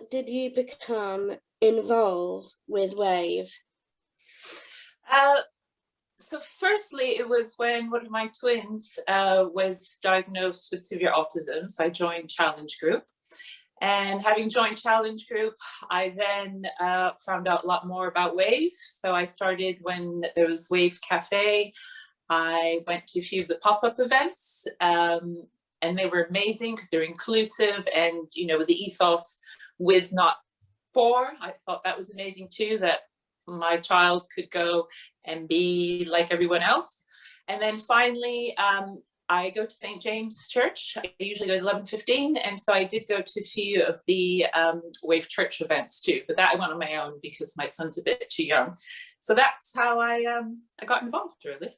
did you become involved with WAVE? So firstly, it was when one of my twins was diagnosed with severe autism. So I joined Challenge Group. And having joined Challenge Group, I then found out a lot more about WAVE. So I started when there was WAVE Cafe. I went to a few of the pop-up events, and they were amazing because they're inclusive and, with the ethos with, not for. I thought that was amazing too, that my child could go and be like everyone else. And then finally, I go to St. James Church. I usually go to 11:15, and so I did go to a few of the WAVE Church events too, but that I went on my own because my son's a bit too young. So that's how I got involved, really.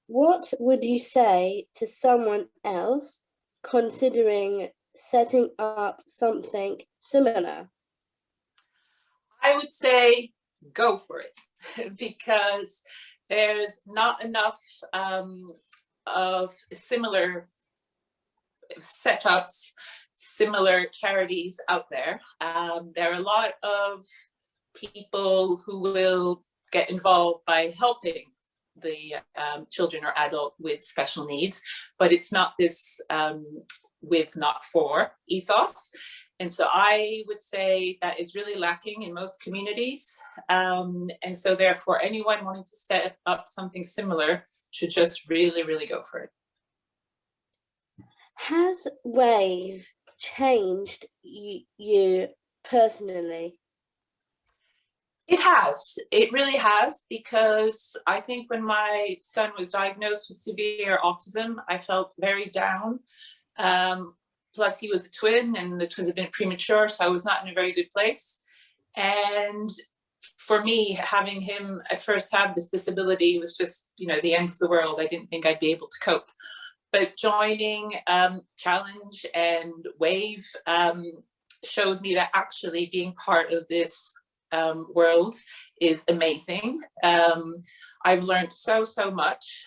What would you say to someone else considering setting up something similar? I would say go for it because there's not enough of similar setups, similar charities out there. There are a lot of people who will get involved by helping the children or adult with special needs, but it's not this with, not for ethos. And so I would say that is really lacking in most communities. And so therefore, anyone wanting to set up something similar should just really, really go for it. Has WAVE changed you personally? It has. It really has, because I think when my son was diagnosed with severe autism, I felt very down. Plus he was a twin and the twins had been premature, so I was not in a very good place. And for me, having him at first have this disability was just, the end of the world. I didn't think I'd be able to cope. But joining Challenge and WAVE showed me that actually being part of this world is amazing. I've learned so much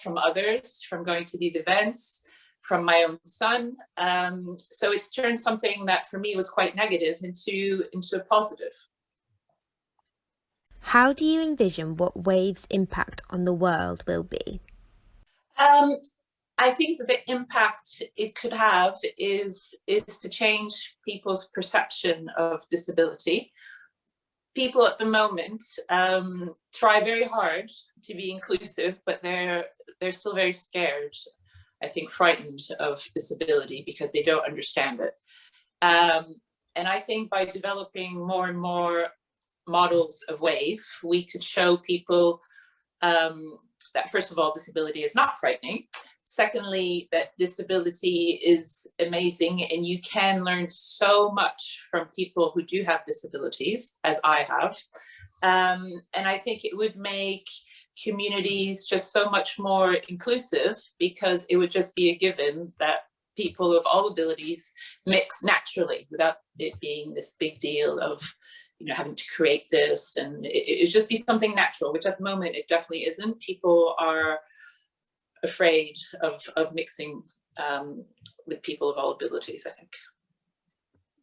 from others, from going to these events, from my own son. So it's turned something that for me was quite negative into a positive. How do you envision what WAVE's impact on the world will be? I think the impact it could have is to change people's perception of disability. People at the moment try very hard to be inclusive, but they're still very scared, I think, frightened of disability because they don't understand it. And I think by developing more and more models of WAVE, we could show people that, first of all, disability is not frightening. Secondly, that disability is amazing and you can learn so much from people who do have disabilities, as I have. And I think it would make communities just so much more inclusive, because it would just be a given that people of all abilities mix naturally without it being this big deal of having to create this, and it just be something natural, which at the moment it definitely isn't. People are afraid of mixing with people of all abilities, I think.